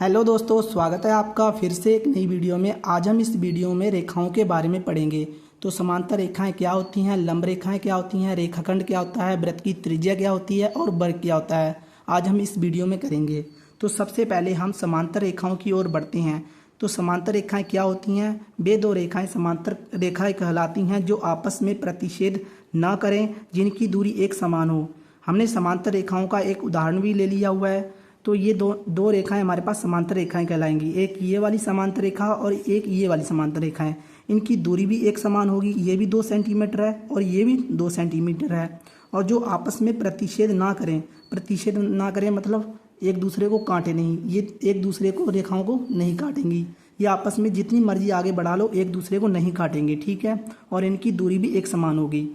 Hello दोस्तों, स्वागत है आपका फिर से एक नई वीडियो में। आज हम इस वीडियो में रेखाओं के बारे में पढ़ेंगे। तो समांतर रेखाएं क्या होती हैं, लंब रेखाएं क्या होती हैं, रेखाखंड क्या होता है, वृत्त की त्रिज्या क्या होती है और वर्ग क्या होता है, आज हम इस वीडियो में करेंगे। तो सबसे पहले हम समांतर रेखाओं की ओर बढ़ते हैं। तो समांतर रेखाएं क्या होती हैं? वे दो रेखाएं समांतर रेखाएं कहलाती हैं जो आपस में प्रतिच्छेद न करें, जिनकी दूरी एक समान हो। हमने समांतर रेखाओं का एक उदाहरण भी ले लिया हुआ है। तो ये दो रेखाएं हमारे पास समांतर रेखाएं कहलाएंगी। एक ये वाली समांतर रेखा और एक ये वाली समांतर रेखा है। इनकी दूरी भी एक समान होगी। ये भी 2 सेंटीमीटर है और ये भी 2 सेंटीमीटर है। और जो आपस में प्रतिच्छेद ना करें मतलब एक दूसरे को काटे नहीं, ये एक दूसरे को रेखाओं को नहीं काटेंगी। ये आपस में जितनी मर्जी आगे बढ़ा लो एक दूसरे को नहीं काटेंगे, ठीक है। और इनकी दूरी भी एक समान होगी।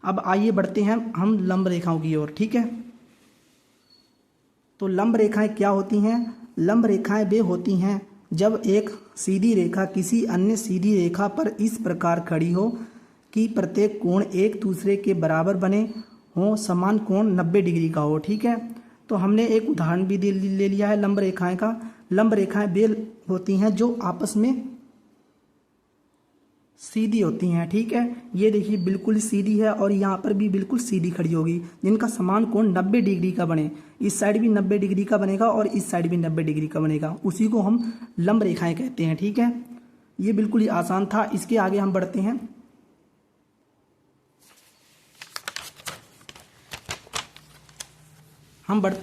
अब आइए बढ़ते हैं हम लंब रेखाओं की ओर, ठीक है। तो लंब रेखाएं क्या होती हैं? लंब रेखाएं वे होती हैं जब एक सीधी रेखा किसी अन्य सीधी रेखा पर इस प्रकार खड़ी हो कि प्रत्येक कोण एक दूसरे के बराबर बने हो, समान कोण 90 डिग्री का हो, ठीक है। तो हमने एक उदाहरण भी ले लिया है लंब रेखाएं का। लंब रेखाएं वे होती हैं जो आपस में सीधी होती हैं, ठीक है। ये देखिए बिल्कुल सीधी है और यहाँ पर भी बिल्कुल सीधी खड़ी होगी, जिनका समान कोण 90 डिग्री का बने। इस साइड भी 90 डिग्री का बनेगा और इस साइड भी 90 डिग्री का बनेगा। उसी को हम लंब रेखाएं कहते हैं, ठीक है। ये बिल्कुल ही आसान था। इसके आगे हम बढ़ते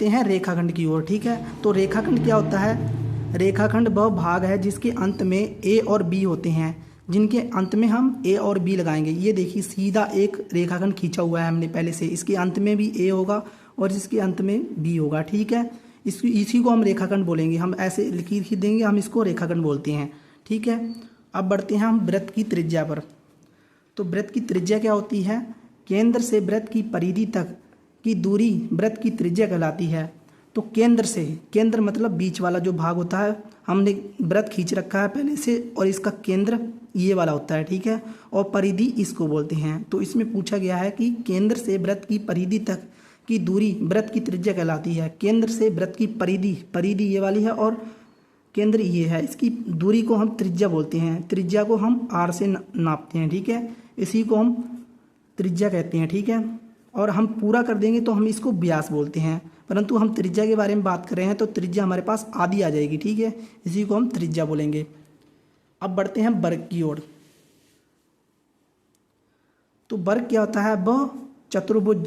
हैं। रेखाखंड की ओर, ठीक है। तो रेखाखंड क्या होता है? रेखाखंड वह भाग है जिसके अंत में ए और बी होते हैं, जिनके अंत में हम ए और बी लगाएंगे। ये देखिए सीधा एक रेखाखंड खींचा हुआ है हमने पहले से। इसके अंत में भी ए होगा और इसके अंत में बी होगा, ठीक है। इसी को हम रेखाखंड बोलेंगे। हम ऐसे लकीर खींच देंगे, हम इसको रेखाखंड बोलते हैं, ठीक है। अब बढ़ते हैं हम वृत्त की त्रिज्या पर। तो वृत्त की त्रिज्या क्या होती है? केंद्र से वृत्त की परिधि तक की दूरी वृत्त की त्रिज्या कहलाती है। तो केंद्र मतलब बीच वाला जो भाग होता है, हमने वृत्त खींच रखा है पहले से और इसका केंद्र ये वाला होता है, ठीक है। और परिधि इसको बोलते हैं। तो इसमें पूछा गया है कि केंद्र से वृत्त की परिधि तक की दूरी वृत्त की त्रिज्या कहलाती है। केंद्र से वृत्त की परिधि ये वाली है और केंद्र ये है। इसकी दूरी को हम त्रिज्या बोलते हैं। त्रिज्या को हम आर से नापते हैं, ठीक है। इसी को हम त्रिज्या कहते हैं, ठीक है। और हम पूरा कर देंगे तो हम इसको व्यास बोलते हैं। परंतु हम त्रिज्या के बारे में बात कर रहे हैं तो त्रिज्या हमारे पास आधी आ जाएगी, ठीक है। इसी को हम त्रिज्या बोलेंगे। अब बढ़ते हैं वर्ग की ओर। तो वर्ग क्या होता है? वह चतुर्भुज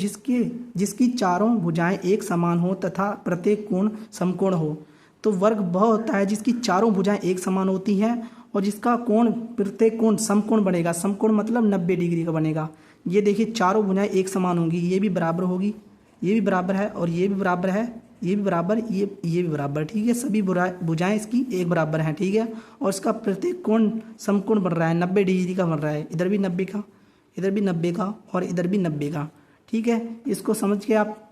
जिसकी चारों भुजाएं एक समान हो तथा प्रत्येक कोण समकोण हो। तो वर्ग वह होता है जिसकी चारों भुजाएं एक समान होती हैं और जिसका कोण प्रत्येक कोण समकोण बनेगा। समकोण मतलब 90 डिग्री का बनेगा। ये देखिए चारों भुजाएं एक समान होंगी। ये भी बराबर होगी, ये भी बराबर है और ये भी बराबर है, ये भी बराबर, ये भी बराबर, ठीक है। सभी भुजाएं इसकी एक बराबर हैं, ठीक है। और इसका प्रत्येक कोण समकोण बन रहा है, 90 डिग्री का बन रहा है। इधर भी 90 का, इधर भी 90 का और इधर भी 90 का, ठीक है। इसको समझ के आप